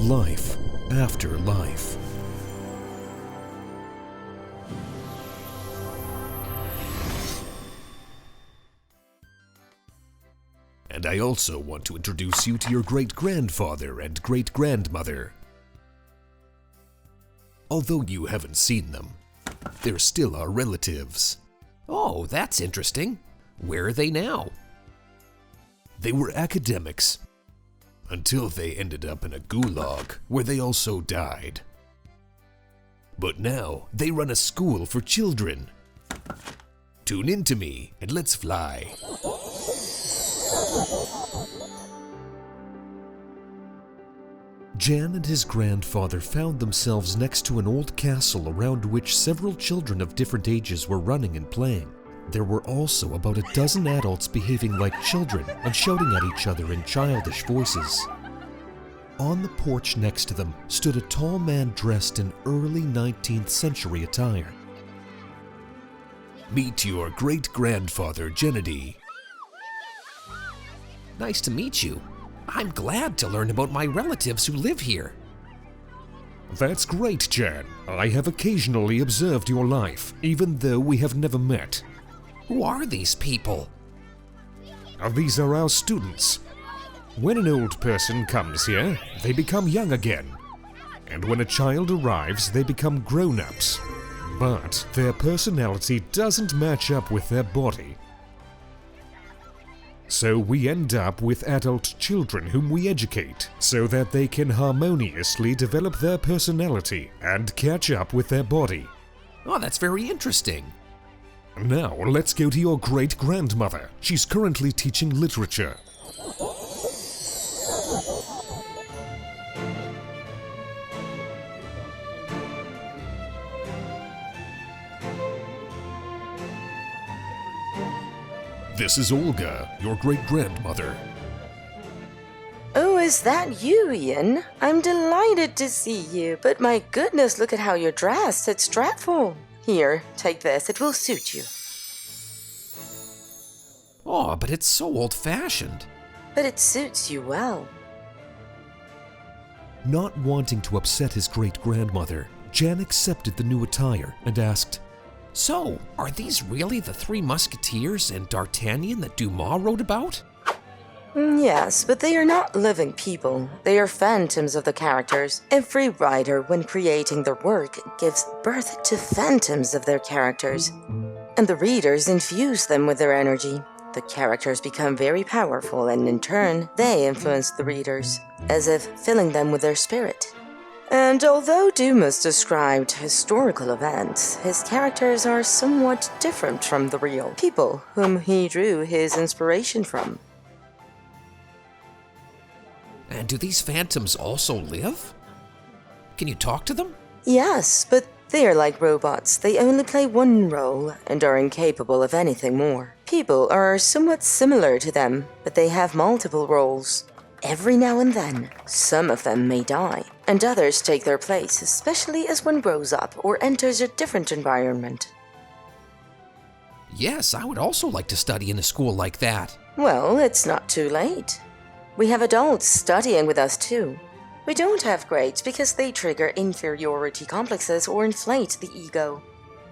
Life after life. And I also want to introduce you to your great-grandfather and great-grandmother. Although you haven't seen them, they're still our relatives. Oh, that's interesting. Where are they now? They were academics, until they ended up in a gulag, where they also died. But now, they run a school for children. Tune in to me, and let's fly. Jan and his grandfather found themselves next to an old castle around which several children of different ages were running and playing. There were also about a dozen adults behaving like children and shouting at each other in childish voices. On the porch next to them stood a tall man dressed in early 19th century attire. Meet your great-grandfather, Gennady. Nice to meet you. I'm glad to learn about my relatives who live here. That's great, Jan. I have occasionally observed your life, even though we have never met. Who are these people? These are our students. When an old person comes here, they become young again. And when a child arrives, they become grown-ups. But their personality doesn't match up with their body. So we end up with adult children whom we educate, so that they can harmoniously develop their personality and catch up with their body. Oh, that's very interesting. Now, let's go to your great-grandmother. She's currently teaching literature. This is Olga, your great-grandmother. Oh, is that you, Ian? I'm delighted to see you, but my goodness, look at how you're dressed. It's dreadful. Here, take this. It will suit you. Oh, but it's so old-fashioned. But it suits you well. Not wanting to upset his great-grandmother, Jan accepted the new attire and asked, So, are these really the three Musketeers and D'Artagnan that Dumas wrote about? Yes, but they are not living people. They are phantoms of the characters. Every writer, when creating their work, gives birth to phantoms of their characters. And the readers infuse them with their energy. The characters become very powerful, and in turn, they influence the readers, as if filling them with their spirit. And although Dumas described historical events, his characters are somewhat different from the real people whom he drew his inspiration from. And do these phantoms also live? Can you talk to them? Yes, but they are like robots. They only play one role and are incapable of anything more. People are somewhat similar to them, but they have multiple roles. Every now and then, some of them may die, and others take their place, especially as one grows up or enters a different environment. Yes, I would also like to study in a school like that. Well, it's not too late. We have adults studying with us too. We don't have grades because they trigger inferiority complexes or inflate the ego.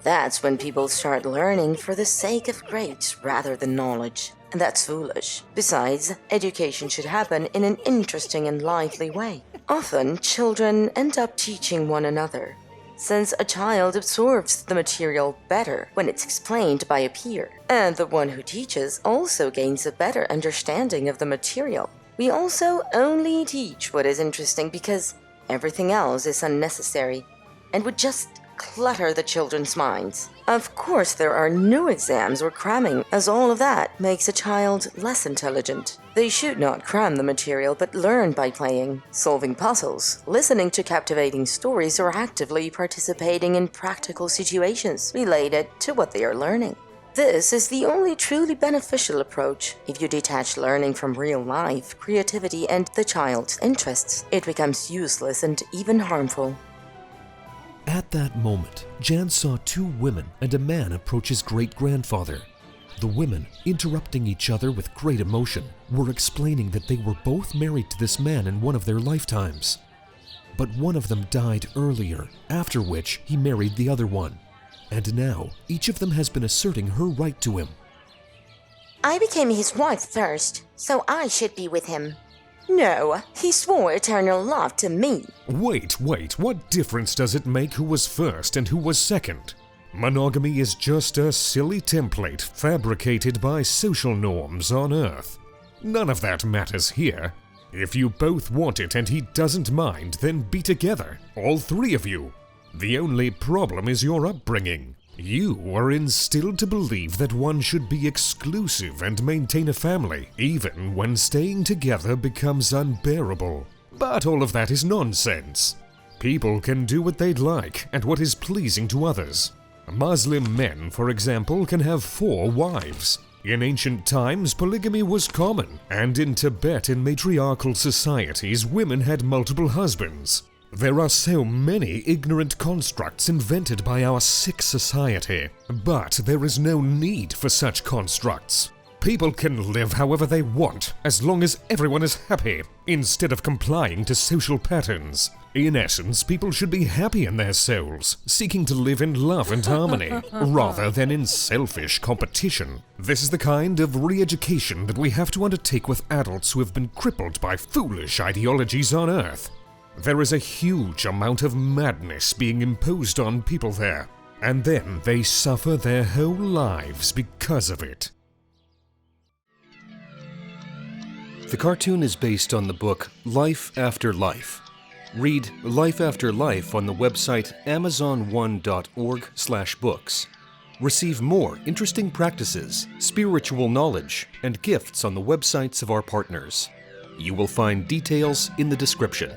That's when people start learning for the sake of grades rather than knowledge. And that's foolish. Besides, education should happen in an interesting and lively way. Often, children end up teaching one another, since a child absorbs the material better when it's explained by a peer, and the one who teaches also gains a better understanding of the material. We also only teach what is interesting because everything else is unnecessary and would just clutter the children's minds. Of course, there are no exams or cramming, as all of that makes a child less intelligent. They should not cram the material, but learn by playing, solving puzzles, listening to captivating stories, or actively participating in practical situations related to what they are learning. This is the only truly beneficial approach. If you detach learning from real life, creativity, and the child's interests, it becomes useless and even harmful. At that moment, Jan saw two women and a man approach his great-grandfather. The women, interrupting each other with great emotion, were explaining that they were both married to this man in one of their lifetimes. but one of them died earlier, after which he married the other one. And now, each of them has been asserting her right to him. I became his wife first, so I should be with him. No, he swore eternal love to me. Wait, what difference does it make who was first and who was second? Monogamy is just a silly template fabricated by social norms on Earth. None of that matters here. If you both want it and he doesn't mind, then be together, all three of you. The only problem is your upbringing. You were instilled to believe that one should be exclusive and maintain a family, even when staying together becomes unbearable. But all of that is nonsense. People can do what they'd like and what is pleasing to others. Muslim men, for example, can have 4 wives. In ancient times, polygamy was common, and in Tibet in matriarchal societies, women had multiple husbands. There are so many ignorant constructs invented by our sick society, but there is no need for such constructs. People can live however they want, as long as everyone is happy, instead of complying to social patterns. In essence, people should be happy in their souls, seeking to live in love and harmony, rather than in selfish competition. This is the kind of re-education that we have to undertake with adults who have been crippled by foolish ideologies on Earth. There is a huge amount of madness being imposed on people there, and then they suffer their whole lives because of it. The cartoon is based on the book Life After Life. Read Life After Life on the website amazon1.org/books. Receive more interesting practices, spiritual knowledge, and gifts on the websites of our partners. You will find details in the description.